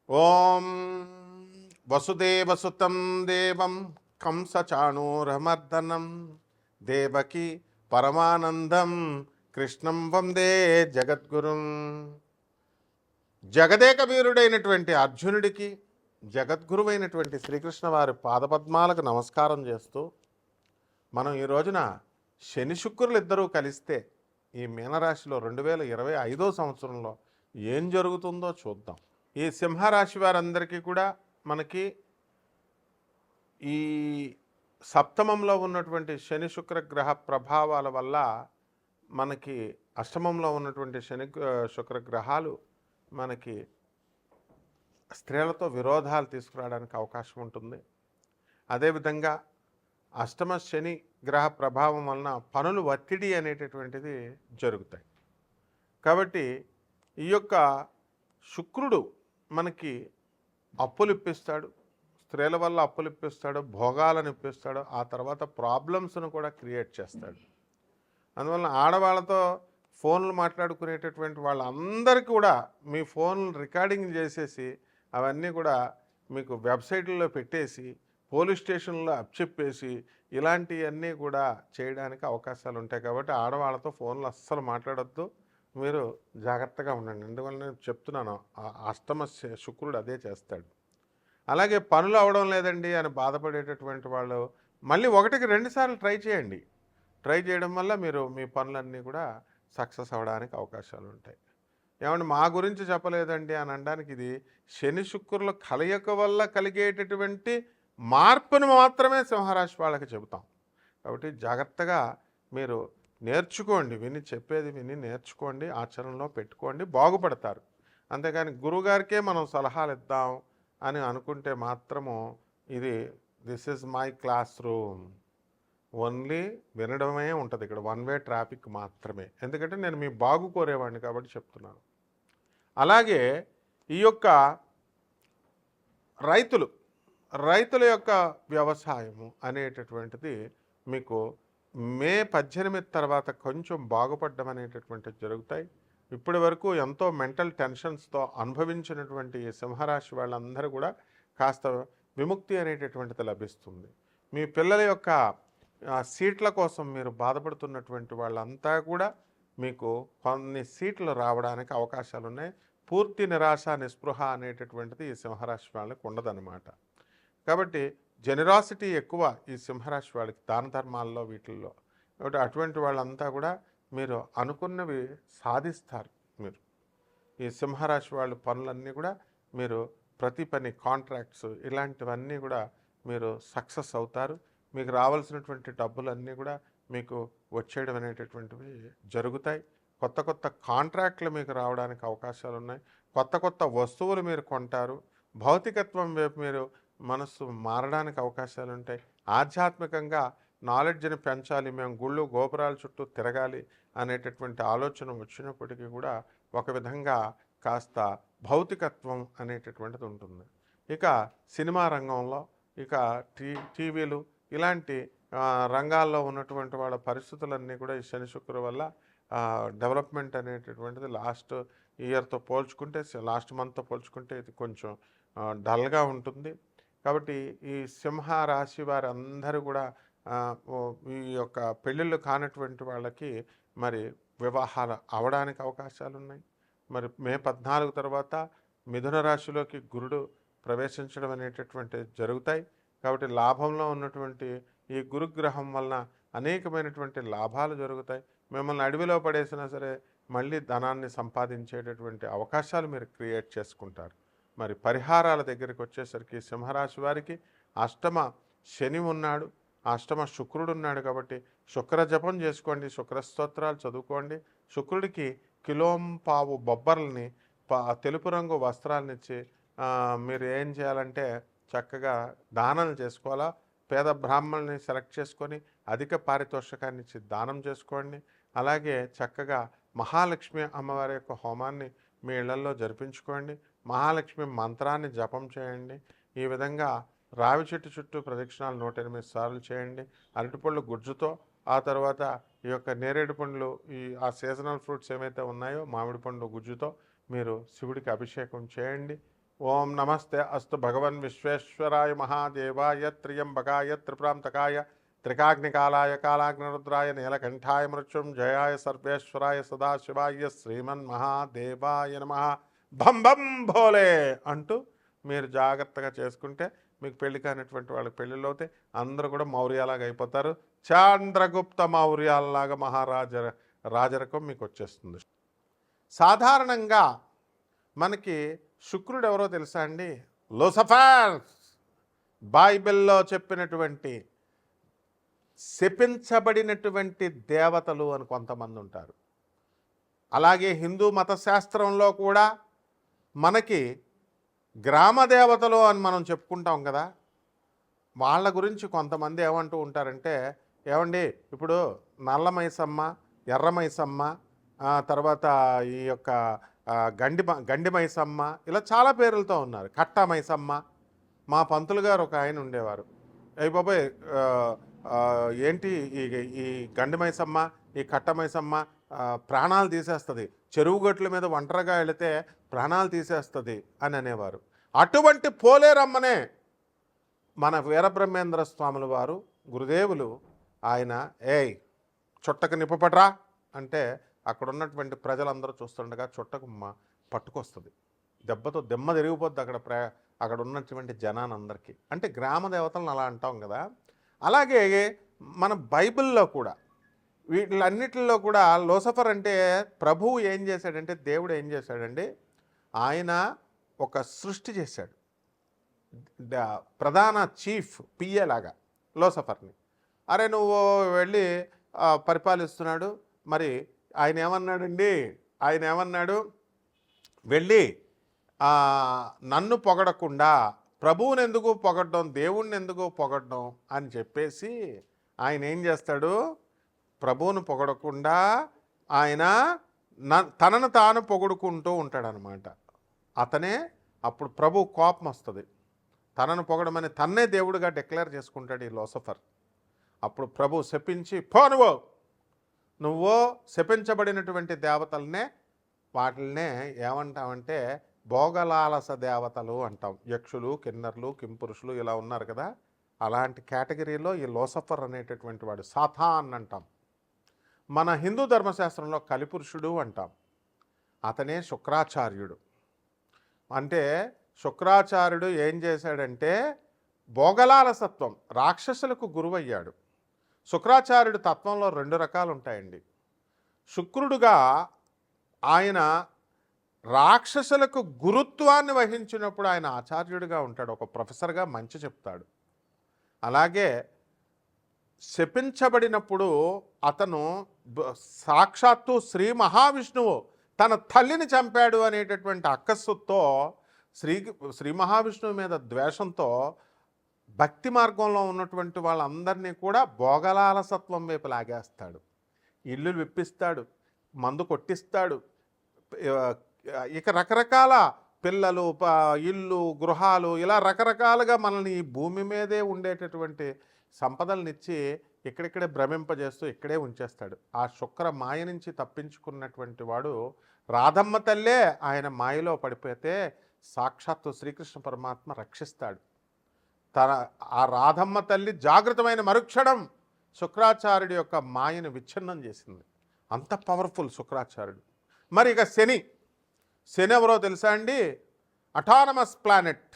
ఓం వసుదేవసుతం దేవం కంసచాణూరమర్దనం దేవకి పరమానందం కృష్ణం వందే జగద్గురుం. జగదేక వీరుడైనటువంటి అర్జునుడికి జగద్గురువైనటువంటి శ్రీకృష్ణ వారి పాదపద్మాలకు నమస్కారం చేస్తూ మనం ఈ రోజున శని శుక్రులు ఇద్దరూ కలిస్తే ఈ మీనరాశిలో 2025 సంవత్సరంలో ఏం జరుగుతుందో చూద్దాం. ఈ సింహరాశి వారందరికీ కూడా మనకి ఈ సప్తమంలో ఉన్నటువంటి శని శుక్ర గ్రహ ప్రభావాల వల్ల మనకి అష్టమంలో ఉన్నటువంటి శని శుక్ర గ్రహాలు మనకి స్త్రీలతో విరోధాలు తీసుకురావడానికి అవకాశం ఉంటుంది. అదేవిధంగా అష్టమ శని గ్రహ ప్రభావం వలన పనులు ఒత్తిడి అనేటటువంటిది జరుగుతాయి. కాబట్టి ఈ యొక్క శుక్రుడు మనకి అప్పులు ఇప్పిస్తాడు, స్త్రీల వల్ల అప్పులు ఇప్పిస్తాడు, భోగాలను ఇప్పిస్తాడు, ఆ తర్వాత ప్రాబ్లమ్స్ను కూడా క్రియేట్ చేస్తాడు. అందువలన ఆడవాళ్ళతో ఫోన్లు మాట్లాడుకునేటటువంటి వాళ్ళందరికీ కూడా మీ ఫోన్లు రికార్డింగ్ చేసేసి అవన్నీ కూడా మీకు వెబ్సైట్లలో పెట్టేసి పోలీస్ స్టేషన్లో అప్పచెప్పేసి ఇలాంటివన్నీ కూడా చేయడానికి అవకాశాలు ఉంటాయి. కాబట్టి ఆడవాళ్ళతో ఫోన్లు అస్సలు మాట్లాడొద్దు, మీరు జాగ్రత్తగా ఉండండి. ఎందువల్ల నేను చెప్తున్నాను, అష్టమ శుక్రుడు అదే చేస్తాడు. అలాగే పనులు అవడం లేదండి అని బాధపడేటటువంటి వాళ్ళు మళ్ళీ 1-2 సార్లు ట్రై చేయండి. ట్రై చేయడం వల్ల మీరు మీ పనులన్నీ కూడా సక్సెస్ అవ్వడానికి అవకాశాలు ఉంటాయి. ఏమంటే మా గురించి చెప్పలేదండి అని అనడానికి ఇది శని శుక్రుల కలయిక వల్ల కలిగేటటువంటి మార్పును మాత్రమే సింహరాశి వాళ్ళకి చెబుతాం. కాబట్టి జాగ్రత్తగా మీరు నేర్చుకోండి, చెప్పేది విని నేర్చుకోండి, ఆచరణలో పెట్టుకోండి, బాగుపడతారు. అంతేగాని గురువుగారికే మనం సలహాలు ఇద్దాం అని అనుకుంటే మాత్రము this is my class room, only వినడమే ఉంటుంది. ఇక్కడ వన్ వే ట్రాఫిక్ మాత్రమే. ఎందుకంటే నేను మీ బాగు కోరేవాడిని కాబట్టి చెప్తున్నాను. అలాగే ఈ యొక్క రైతుల యొక్క వ్యవసాయము అనేటటువంటిది మీకు మే 18 తర్వాత కొంచెం బాగుపడడం అనేటటువంటిది జరుగుతాయి. ఇప్పటి వరకు ఎంతో మెంటల్ టెన్షన్స్తో అనుభవించినటువంటి ఈ సింహరాశి వాళ్ళందరూ కూడా కాస్త విముక్తి అనేటటువంటిది లభిస్తుంది. మీ పిల్లల యొక్క సీట్ల కోసం మీరు బాధపడుతున్నటువంటి వాళ్ళంతా కూడా మీకు కొన్ని సీట్లు రావడానికి అవకాశాలు ఉన్నాయి. పూర్తి నిరాశ నిస్పృహ అనేటటువంటిది ఈ సింహరాశి వాళ్ళకి ఉండదన్నమాట. కాబట్టి జెనరాసిటీ ఎక్కువ ఈ సింహరాశి వాళ్ళకి, దాన ధర్మాల్లో వీటిల్లో. కాబట్టి అటువంటి వాళ్ళంతా కూడా మీరు అనుకున్నవి సాధిస్తారు. మీరు ఈ సింహరాశి వాళ్ళు పనులన్నీ కూడా మీరు ప్రతి పని, కాంట్రాక్ట్స్ ఇలాంటివన్నీ కూడా మీరు సక్సెస్ అవుతారు. మీకు రావాల్సినటువంటి డబ్బులన్నీ కూడా మీకు వచ్చేయడం అనేటటువంటివి జరుగుతాయి. కొత్త కొత్త కాంట్రాక్ట్లు మీకు రావడానికి అవకాశాలు ఉన్నాయి. కొత్త వస్తువులు మీరు కొంటారు. భౌతికత్వం వైపు మీరు మనస్సు మారడానికి అవకాశాలు ఉంటాయి. ఆధ్యాత్మికంగా నాలెడ్జ్ని పెంచాలి, మేము గుళ్ళు గోపురాల చుట్టూ తిరగాలి అనేటటువంటి ఆలోచన వచ్చినప్పటికీ కూడా ఒక విధంగా కాస్త భౌతికత్వం అనేటటువంటిది ఉంటుంది. ఇక సినిమా రంగంలో, ఇక టీవీలు ఇలాంటి రంగాల్లో ఉన్నటువంటి వాళ్ళ పరిస్థితులన్నీ కూడా ఈ శని శుక్ర వల్ల డెవలప్మెంట్ అనేటటువంటిది లాస్ట్ ఇయర్తో పోల్చుకుంటే, లాస్ట్ మంత్తో పోల్చుకుంటే ఇది కొంచెం డల్గా ఉంటుంది. కాబట్టి ఈ సింహ రాశి వారి అందరూ కూడా ఈ యొక్క పెళ్ళిళ్ళు కానటువంటి వాళ్ళకి మరి వివాహాలు అవడానికి అవకాశాలు ఉన్నాయి. మరి మే 14 తర్వాత మిథున రాశిలోకి గురుడు ప్రవేశించడం అనేటటువంటిది జరుగుతాయి. కాబట్టి లాభంలో ఉన్నటువంటి ఈ గురుగ్రహం వలన అనేకమైనటువంటి లాభాలు జరుగుతాయి. మిమ్మల్ని అడవిలో పడేసినా సరే మళ్ళీ ధనాన్ని సంపాదించేటటువంటి అవకాశాలు మీరు క్రియేట్ చేసుకుంటారు. మరి పరిహారాల దగ్గరికి వచ్చేసరికి సింహరాశి వారికి అష్టమ శని ఉన్నాడు, అష్టమ శుక్రుడు ఉన్నాడు. కాబట్టి శుక్ర జపం చేసుకోండి, శుక్ర స్తోత్రాలు చదువుకోండి. శుక్రుడికి కిలోంపావు బొబ్బర్లని తెలుపు రంగు వస్త్రాలనిచ్చి మీరు ఏం చేయాలంటే చక్కగా దానాలు చేసుకోవాలా. పేద బ్రాహ్మణుల్ని సెలెక్ట్ చేసుకొని అధిక పారితోషికాన్ని ఇచ్చి దానం చేసుకోండి. అలాగే చక్కగా మహాలక్ష్మి అమ్మవారి యొక్క హోమాన్ని మీ ఇళ్లలో జరిపించుకోండి. మహాలక్ష్మి మంత్రాన్ని జపం చేయండి. ఈ విధంగా రావి చెట్టు చుట్టూ ప్రదక్షిణాలు 108 సార్లు చేయండి. అరటిపళ్ళు గుజ్జుతో, ఆ తర్వాత ఈ యొక్క నేరేడు పండ్లు, ఆ సీజనల్ ఫ్రూట్స్ ఏమైతే ఉన్నాయో మామిడి పండు గుజ్జుతో మీరు శివుడికి అభిషేకం చేయండి. ఓం నమస్తే అస్తు భగవన్ విశ్వేశ్వరాయ మహాదేవాయ త్ర్యంబకాయ త్రిపురాంతకాయ త్రికాగ్నికాలాయ కాలాగ్నిరుద్రాయ నీలకంఠాయ మృత్యుంజయాయ సర్వేశ్వరాయ సదాశివాయ శ్రీమన్ మహాదేవాయ నమః. భం భం భోలే అంటూ మీరు జాగ్రత్తగా చేసుకుంటే మీకు పెళ్లి కానిటువంటి వాళ్ళకి పెళ్ళిళ్ళు అవుతాయి. అందరూ కూడా మౌర్యాలాగా అయిపోతారు. చాంద్రగుప్త మౌర్యాలలాగా రాజరకం మీకు వచ్చేస్తుంది. సాధారణంగా మనకి శుక్రుడు ఎవరో తెలుసా అండి? లూసిఫర్. బైబిల్లో చెప్పినటువంటి శపించబడినటువంటి దేవతలు అని కొంతమంది ఉంటారు. అలాగే హిందూ మత శాస్త్రంలో కూడా మనకి గ్రామ దేవతలు అని మనం చెప్పుకుంటాం కదా, వాళ్ళ గురించి కొంతమంది ఏమంటూ ఉంటారంటే, ఏమండి ఇప్పుడు నల్ల మైసమ్మ, ఎర్ర మైసమ్మ, తర్వాత ఈ యొక్క గండి మైసమ్మ, ఇలా చాలా పేర్లతో ఉన్నారు. కట్ట మైసమ్మ. మా పంతులు గారు ఒక ఆయన ఉండేవారు. అయ్యి బాబాయ్ ఏంటి ఈ గండి మైసమ్మ, ఈ కట్ట మైసమ్మ ప్రాణాలు తీసేస్తుంది, చెరువు గట్ల మీద ఒంటరిగా వెళితే ప్రాణాలు తీసేస్తుంది అని అనేవారు. అటువంటి పోలేరమ్మనే మన వీరబ్రహ్మేంద్ర స్వాముల వారు గురుదేవులు ఆయన చుట్టకు నిప్పపట్రా అంటే అక్కడ ఉన్నటువంటి ప్రజలందరూ చూస్తుండగా చుట్టకు పట్టుకొస్తుంది. దెబ్బతో దెమ్మ తిరిగిపోద్ది అక్కడ ఉన్నటువంటి జనానందరికీ. అంటే గ్రామ దేవతలను అలా అంటాం కదా. అలాగే మన బైబిల్లో కూడా వీటిలన్నిటిలో కూడా లూసిఫర్ అంటే ప్రభువు ఏం చేశాడంటే, దేవుడు ఏం చేశాడండి, ఆయన ఒక సృష్టి చేశాడు. ప్రధాన చీఫ్ పిఏ లాగా లూసిఫర్ని. అరే నువ్వు వెళ్ళి పరిపాలిస్తున్నాడు. మరి ఆయన ఏమన్నాడు, వెళ్ళి నన్ను పొగడకుండా ప్రభువుని ఎందుకు పొగడడం, దేవుణ్ణి ఎందుకు పొగడడం అని చెప్పేసి ఆయన ఏం చేస్తాడు, ప్రభువును పొగడకుండా ఆయన తనను తాను పొగుడుకుంటూ ఉంటాడనమాట. అతనే అప్పుడు ప్రభు కోపం వస్తుంది. తనను పొగడమని తన్నే దేవుడిగా డిక్లేర్ చేసుకుంటాడు ఈ లూసిఫర్. అప్పుడు ప్రభు శపించి, పో నువ్వు శపించబడినటువంటి దేవతలనే వాటిల్నే ఏమంటామంటే భోగలాలస దేవతలు అంటాం. యక్షులు, కిన్నర్లు, కింపురుషులు ఇలా ఉన్నారు కదా, అలాంటి కేటగిరీలో ఈ లూసిఫర్ అనేటటువంటి వాడు సాతాన్ అంటాం. మన హిందూ ధర్మశాస్త్రంలో కలిపురుషుడు అంటాం. అతనే శుక్రాచార్యుడు. అంటే శుక్రాచార్యుడు ఏం చేశాడంటే భోగలాలసత్వం, రాక్షసులకు గురువయ్యాడు. శుక్రాచార్యుడు తత్వంలో 2 రకాలు ఉంటాయండి. శుక్రుడుగా ఆయన రాక్షసులకు గురుత్వాన్ని వహించినప్పుడు ఆయన ఆచార్యుడిగా ఉంటాడు, ఒక ప్రొఫెసర్గా మంచి చెప్తాడు. అలాగే శపించబడినప్పుడు అతను సాక్షాత్తు శ్రీ మహావిష్ణువు తన తల్లిని చంపాడు అనేటటువంటి అక్కస్సుతో శ్రీ మహావిష్ణువు మీద ద్వేషంతో భక్తి మార్గంలో ఉన్నటువంటి వాళ్ళందరినీ కూడా భోగలాలసత్వం వైపు లాగేస్తాడు. ఇల్లు విప్పిస్తాడు, మందు కొట్టిస్తాడు, ఇక రకరకాల పిల్లలు, ఇల్లు, గృహాలు, ఇలా రకరకాలుగా మనల్ని ఈ భూమి మీదే ఉండేటటువంటి సంపదలనిచ్చి ఇక్కడిక్కడే భ్రమింపజేస్తూ ఇక్కడే ఉంచేస్తాడు. ఆ శుక్ర మాయ నుంచి తప్పించుకున్నటువంటి వాడు రాధమ్మ తల్లే ఆయన మాయలో పడిపోతే సాక్షాత్తు శ్రీకృష్ణ పరమాత్మ రక్షిస్తాడు. ఆ రాధమ్మ తల్లి జాగృతమైన మరుక్షణం శుక్రాచార్యుడి యొక్క మాయను విచ్ఛిన్నం చేసింది. అంత పవర్ఫుల్ శుక్రాచార్యుడు. మరి ఇక శని ఎవరో తెలుసా అండి? అటానమస్ ప్లానెట్,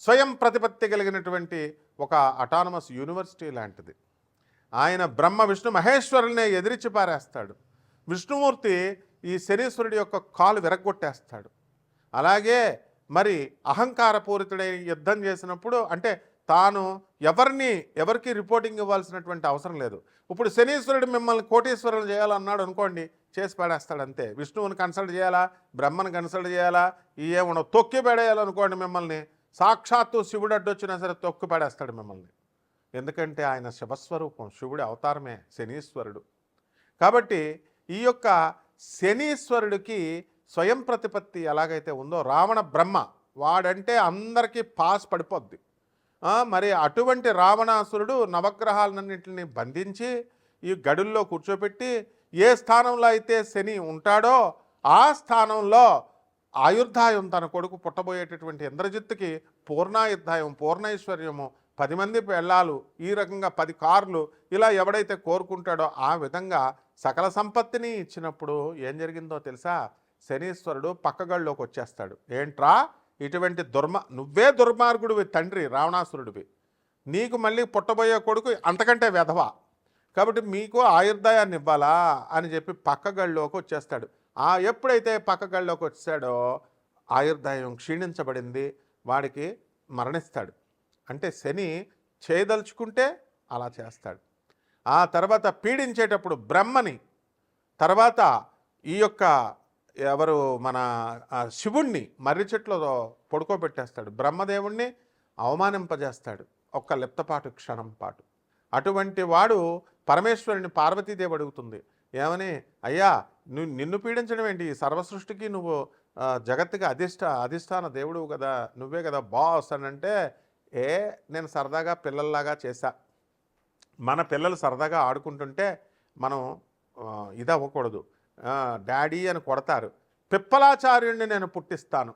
స్వయం ప్రతిపత్తి కలిగినటువంటి ఒక అటానమస్ యూనివర్సిటీ లాంటిది. ఆయన బ్రహ్మ విష్ణు మహేశ్వరుల్నే ఎదిరించి పారేస్తాడు. విష్ణుమూర్తి ఈ శనీశ్వరుడి యొక్క కాలు విరగ్గొట్టేస్తాడు. అలాగే మరి అహంకారపూరితుడై యుద్ధం చేసినప్పుడు, అంటే తాను ఎవరికి రిపోర్టింగ్ ఇవ్వాల్సినటువంటి అవసరం లేదు. ఇప్పుడు శనీశ్వరుడు మిమ్మల్ని కోటీశ్వరులు చేయాలన్నాడు అనుకోండి, చేసి పడేస్తాడు అంతే. విష్ణువుని కన్సల్ట్ చేయాలా, బ్రహ్మను కన్సల్ట్ చేయాలా, ఏమన్నా తొక్కి పడేయాలనుకోండి మిమ్మల్ని, సాక్షాత్తు శివుడు అడ్డొచ్చినా సరే తొక్కి పడేస్తాడు మిమ్మల్ని. ఎందుకంటే ఆయన శివస్వరూపం, శివుడి అవతారమే శనీశ్వరుడు. కాబట్టి ఈ యొక్క శనీశ్వరుడికి స్వయం ప్రతిపత్తి ఎలాగైతే ఉందో, రావణ బ్రహ్మ వాడంటే అందరికీ పాస్ పడిపోద్ది. మరి అటువంటి రావణాసురుడు నవగ్రహాలన్నింటిని బంధించి ఈ గడుల్లో కూర్చోబెట్టి ఏ స్థానంలో అయితే శని ఉంటాడో ఆ స్థానంలో ఆయుర్దాయం తన కొడుకు పుట్టబోయేటటువంటి ఇంద్రజిత్తుకి పూర్ణాయుర్దాయం, పూర్ణైశ్వర్యము, 10 మంది పెళ్ళాలు, ఈ రకంగా 10 కార్లు, ఇలా ఎవడైతే కోరుకుంటాడో ఆ విధంగా సకల సంపత్తిని ఇచ్చినప్పుడు ఏం జరిగిందో తెలుసా? శనీశ్వరుడు పక్కగళ్ళలోకి వచ్చేస్తాడు. ఏంట్రా ఇటువంటి నువ్వే దుర్మార్గుడివి తండ్రి, రావణాసురుడివి, నీకు మళ్ళీ పుట్టబోయే కొడుకు అంతకంటే వెధవ, కాబట్టి మీకు ఆయుర్దాయాన్ని ఇవ్వాలా అని చెప్పి పక్కగళ్ళలోకి వచ్చేస్తాడు. ఎప్పుడైతే పక్కగళ్ళలోకి వచ్చాడో ఆయుర్దాయం క్షీణించబడింది, వాడికి మరణిస్తాడు. అంటే శని చేయదలుచుకుంటే అలా చేస్తాడు. ఆ తర్వాత పీడించేటప్పుడు బ్రహ్మని, తర్వాత ఈ యొక్క ఎవరు మన శివుణ్ణి మర్రి చెట్లో పడుకోబెట్టేస్తాడు. బ్రహ్మదేవుణ్ణి అవమానింపజేస్తాడు ఒక్క లిప్తపాటు క్షణం పాటు. అటువంటి వాడు పరమేశ్వరుని పార్వతీదేవి అడుగుతుంది ఏమని, అయ్యా నిన్ను పీడించడం ఏంటి? సర్వసృష్టికి నువ్వు జగత్తుకి అధిష్టాన దేవుడు కదా, నువ్వే కదా బాస్ అని అంటే, నేను సరదాగా పిల్లల్లాగా చేశా, మన పిల్లలు సరదాగా ఆడుకుంటుంటే మనం ఇది అవ్వకూడదు, డాడీ అని కొడతారు, పిప్పలాచార్యుణ్ణి నేను పుట్టిస్తాను,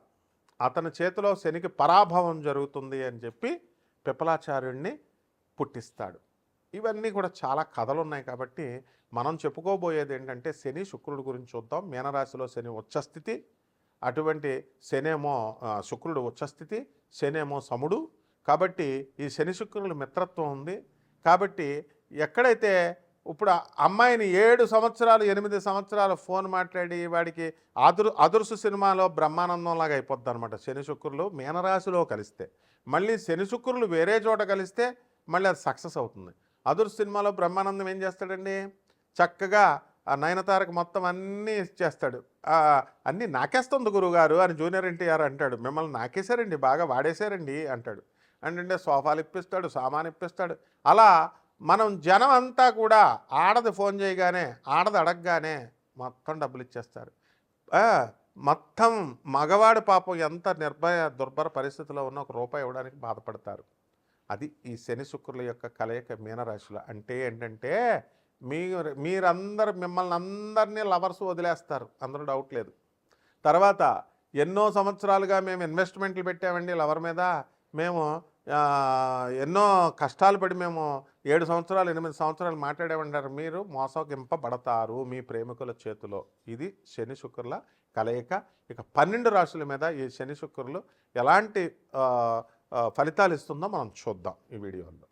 అతని చేతిలో శనికి పరాభవం జరుగుతుంది అని చెప్పి పిప్పలాచార్యుణ్ణి పుట్టిస్తాడు. ఇవన్నీ కూడా చాలా కథలు ఉన్నాయి. కాబట్టి మనం చెప్పుకోబోయేది ఏంటంటే శని శుక్రుడు గురించి చూద్దాం. మీనరాశిలో శని ఉచ్చస్థితి, అటువంటి శనేమో శుక్రుడు ఉచ్చస్థితి, శనేమో సముడు. కాబట్టి ఈ శని శుక్రుల మిత్రత్వం ఉంది. కాబట్టి ఎక్కడైతే ఇప్పుడు అమ్మాయిని 7 సంవత్సరాలు 8 సంవత్సరాలు ఫోన్ మాట్లాడి వాడికి అదుర్సు సినిమాలో బ్రహ్మానందంలాగా అయిపోద్ది అనమాట. శని శుక్రులు మీనరాశిలో కలిస్తే, మళ్ళీ శని శుక్రులు వేరే చోట కలిస్తే మళ్ళీ అది సక్సెస్ అవుతుంది. అదుర్సు సినిమాలో బ్రహ్మానందం ఏం చేస్తాడండి, చక్కగా ఆ నయనతారకు మొత్తం అన్నీ ఇచ్చేస్తాడు. అన్నీ నాకేస్తుంది గురువుగారు అని జూనియర్ ఎన్టీఆర్ అంటాడు. మిమ్మల్ని నాకేశారండి, బాగా వాడేశారండి అంటాడు. అంటే సోఫాలు ఇప్పిస్తాడు, సామాన్ ఇప్పిస్తాడు. అలా మనం జనం అంతా కూడా ఆడది ఫోన్ చేయగానే, ఆడది అడగగానే మొత్తం డబ్బులు ఇచ్చేస్తారు. మొత్తం మగవాడు పాపం ఎంత దుర్భర పరిస్థితిలో ఉన్న ₹1 ఇవ్వడానికి బాధపడతారు. అది ఈ శని శుక్రుల యొక్క కలయిక మీనరాశిలో. అంటే ఏంటంటే మిమ్మల్ని అందరినీ లవర్స్ వదిలేస్తారు, అందులో డౌట్ లేదు. తర్వాత ఎన్నో సంవత్సరాలుగా మేము ఇన్వెస్ట్మెంట్లు పెట్టామండి లవర్ మీద, మేము ఎన్నో కష్టాలు పడి మేము 7 సంవత్సరాలు 8 సంవత్సరాలు మాట్లాడేమంటారు, మీరు మోసగింపబడతారు మీ ప్రేమికుల చేతిలో. ఇది శని శుక్రుల కలయిక. ఇక 12 రాశుల మీద ఈ శని శుక్రులు ఎలాంటి ఫలితాలు ఇస్తుందో మనం చూద్దాం ఈ వీడియోలో.